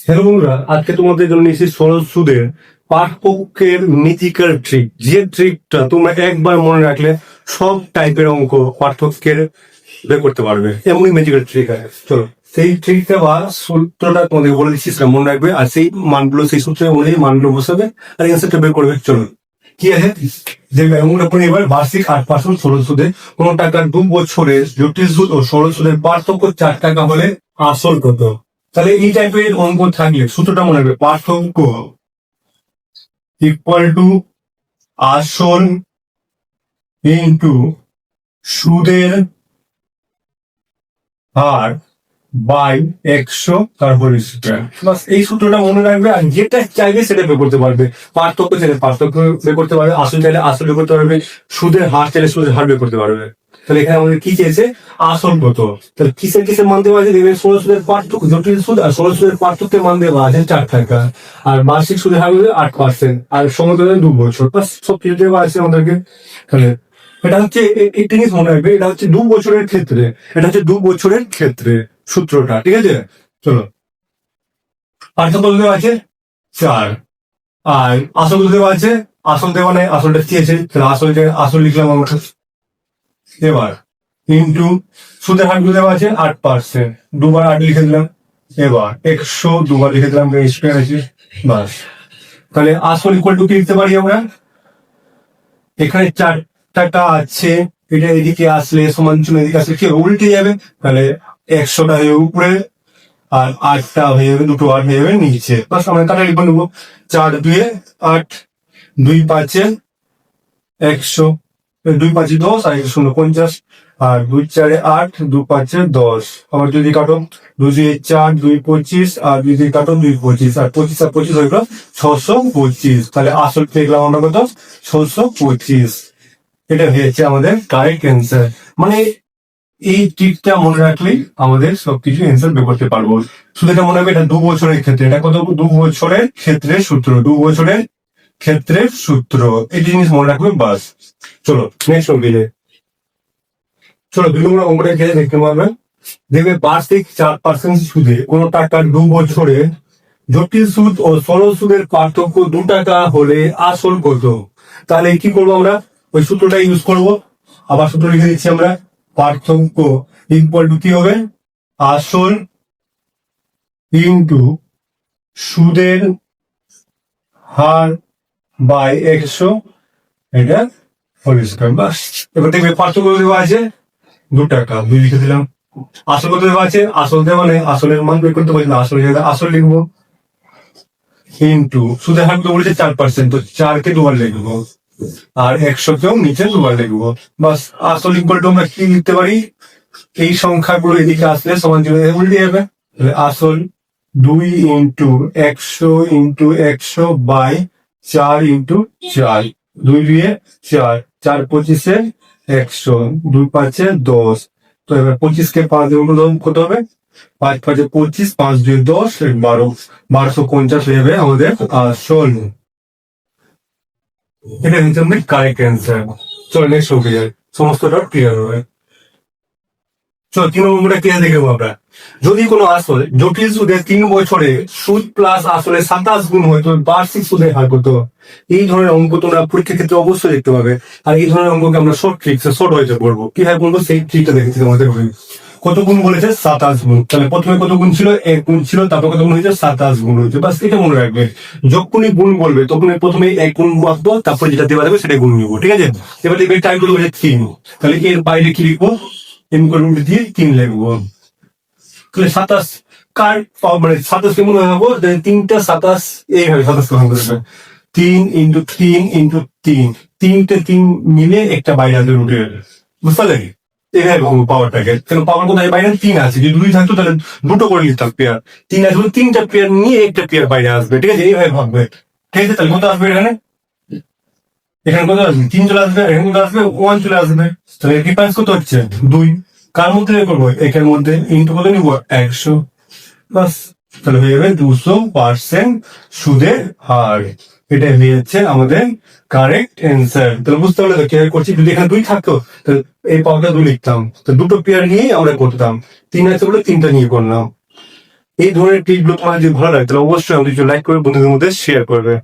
Hello বন্ধুরা, আজকে তোমাদের জন্য নিয়েছি সরল সুদের পাঠ্যকের মিথিক্যাল ট্রিক। যে ট্রিকটা তোমরা একবার মনে রাখলে সব টাইপের অঙ্ক পাঠ্যকের বের করতে পারবে, এমনই ম্যাজিক্যাল ট্রিক আছে। চলো সেই ট্রিকটা বা সূত্রটা তোমাদের বলে দিচ্ছি, সেটা মনে রাখবে, আর সেই মানগুলো সেই সূত্রে অনুযায়ী মানগুলো বসাবে আর অ্যান্সারটা বের করবে। চলো কি আছে যে অঙ্কটা পড়ে এবার, বার্ষিক 8% সরল সুদে কোন টাকার 2 বছরের জটিল সুদ ও সরল সুদের পার্থক্য 4 টাকা হলে আসল কত? তাহলে এই টাইপের অঙ্ক থাকলে সূত্রটা মনে রাখবে, পার্থক্য ইকুয়াল টু আসল ইন্টু সুদের হার বাই 100 তার হোল স্কয়ার। বাস এই সূত্রটা মনে রাখবে, আর যেটা চাইবে সেটা বের করতে পারবে। পার্থক্য চাইলে পার্থক্য বের করতে পারবে, আসল চাইলে আসল বের করতে পারবে, সুদের হার চাইলে সুদের হার বের করতে পারবে। তাহলে এখানে আমাদের কি চেয়েছে? আসল কত। তাহলে কিসের কিসের মান দেওয়া আছে দেখবেন, ষোলো সুদের পার্থক্য, জটিল সুদ আর ষোলো সুদের পার্থক্যের মান দেওয়া আছে 4 টাকা, আর বার্ষিক সুদের হার হচ্ছে 8%, আর সময় দেওয়া 2 বছর। বাস সব কিছু দেওয়া আছে আমাদেরকে। তাহলে এটা হচ্ছে একটা জিনিস মনে রাখবে, এটা হচ্ছে 2 বছরের ক্ষেত্রে, এটা হচ্ছে 2 বছরের ক্ষেত্রে সূত্রটা, ঠিক আছে? চলো, পার্থক্য দেওয়া আছে 4, আর আসল দেওয়া আছে, আসল দেওয়া নেই, আসলটা কি আছে? তাহলে আসল লিখলাম আমরা। এবার ইন্টু সুদের হার দেওয়া আছে 8%, দুবার 8 লিখে দিলাম। এবার 100 দুবার লিখে দিলাম, স্কয়ার আছে। বাস, তাহলে আসল ইকুয়াল টু কি লিখতে পারি আমরা? এখানে 4 টাকা আছে, এটা এদিকে আসলে সমান চিহ্ন এদিকে আসলে কি উল্টে যাবে, তাহলে 100টা হয়ে উপরে আর 8টা হয়ে যাবে, দুটো 8 হয়ে যাবে নিচে। বাস আমরা কাটা লিখে নেবো, 4 2 8, 2 5 100, 2 5 10 আর 1 0 50, আর 2 4 8, 2 5 10। আবার যদি কাটো 2 2 4, 2 25, আর 2 দিয়ে কাটো 2 25, আর 25 আর 25 হয়ে গেল 625। তাহলে আসল পেয়ে গেলাম আমরা কত? 625। এটা হয়েছে আমাদের কারেক্ট অ্যান্সার। মানে এই ট্রিকটা মনে রাখলেই আমাদের সবকিছু অ্যান্সার বের করতে পারবো। শুধু এটা মনে রাখবে, এটা 2 বছরের ক্ষেত্রে, এটা কত? 2 বছরের ক্ষেত্রে সূত্র, 2 বছরের ক্ষেত্রে সূত্র, এই জিনিস মনে রাখবে। বাস চলো নেক্সট অঙ্কে। চলো 2 নম্বর অঙ্কটা খেলে দেখতে পারবেন, দেখবে বার্ষিক 4% সুদে কোন টাকার 2 বছরে জটিল সুদ ও সরল সুদের পার্থক্য 2 টাকা হলে আসল কত? তাহলে কি করবো আমরা? ওই সূত্রটা ইউজ করব। আবার সূত্র লিখে দিচ্ছি আমরা, পার্থক্য ইকুয়াল টু কি হবে? আসল ইন্টু সুদের হার বাই 100, এটা হোল স্কয়ার। বাস, এবার দেখবে পার্থক্য দেওয়া আছে 2 টাকা, 2 লিখে দিলাম। আসল কত দেওয়া আছে? আসল দেওয়া নেই, আসলের মান বের করতে পারছি না, আসল আসল লিখবো। ইন্টু সুদের হার তো বলেছে 4%, তো 4কে দুবার লিখবো, আর 100কেও নিচে দুবার লিখবো। বাস, আসল ইকুয়াল টু আমরা কি লিখতে পারি? এই সংখ্যাগুলো এদিকে আসলে সমান চিহ্ন উল্টে যাবে। তাহলে আসল 2 ইন্টু 100 বাই 4 ইন্টু 4, 2 2 4, 4 25 100, 2 5 10। তো এবার 25কে 5 দিয়ে গুণ কত হবে? 5 5 25, 5 2 10, 12, 1250 হয়ে যাবে আমাদের আসল। এটা হচ্ছে আমাদের কারেক্ট অ্যান্সার। চলো নেক্সট হবে, সমস্তটা ক্লিয়ার হবে। চলো 3 নম্বরটা ক্লিয়ার দেখে নেবো আমরা। যদি কোনো আসল জটিল সুদে 3 বছরে সুদ প্লাস আসলে 27 গুণ হয়, তো বার্ষিক সুদের হার কত? এই ধরনের অঙ্ক তোমরা পরীক্ষার ক্ষেত্রে অবশ্যই দেখতে পাবে, আর এই ধরনের অঙ্ককে আমরা শর্ট ট্রিক, শর্ট হয়েছে বলবো। কিভাবে বলবো সেই ট্রিকটা দেখেছি তোমাদের। কত গুণ বলেছে? 27 গুণ। তাহলে প্রথমে কত গুণ ছিল? 1 গুণ ছিল, তারপর কত গুণ হয়েছে? 27 গুণ হয়েছে। বাস এটা মনে রাখবে, যখনই গুণ বলবে তখনই প্রথমে 1 গুণ বসবো, তারপর যেটা দেওয়া যাবে সেটা গুণ নিবো, ঠিক আছে? এবার দেখবে টাইম গুলো বলেছে 3, তাহলে এর বাইরে কি লিখবো? দিয়ে 3 লিখবো। তাহলে 27 কার মানে 27 কেমন হবো? 3টা 27 এইভাবে 27 গ্রহণ করবে। 3 ইন্টু 3 ইন্টু 3, 3টে 3 মিলে একটা বাইরে আসবে রুটে, বুঝতে পারলে? এইভাবে পাওয়ারটাকে, কেন পাওয়ার কোথায়? বাইরে 3 আছে, যদি 2 থাকতো তাহলে দুটো করে নিতাম পেয়ার। 3 আসবে, 3টা পেয়ার নিয়ে একটা পেয়ার বাইরে আসবে, ঠিক আছে? এইভাবে ভাববে, ঠিক আছে? তাহলে কত আসবে এখানে? এখানে কত আসবে? 3 চলে আসবে, এখানে কত আসবে? 1 চলে আসবে। তাহলে ডিফারেন্স কত হচ্ছে? 2। কার মধ্যে বের করবো? একের মধ্যে। ইন্টু কত নিবো? 100। বাস, তাহলে হয়ে যাবে 200% সুদের হার। এটা হয়ে যাচ্ছে আমাদের কারেক্ট অ্যান্সার। তাহলে বুঝতে পারলে তো কিভাবে করছি? যদি এখানে 2 থাকতো তাহলে এই পাওয়ারটা 2 লিখতাম, তো দুটো পেয়ার নিয়েই আমরা করতাম। 3 আছে বলে 3টা নিয়ে করলাম। এই ধরনের টিপসগুলো তোমার যদি ভালো লাগে তাহলে অবশ্যই আমাদের লাইক করে বন্ধুদের মধ্যে শেয়ার করবে।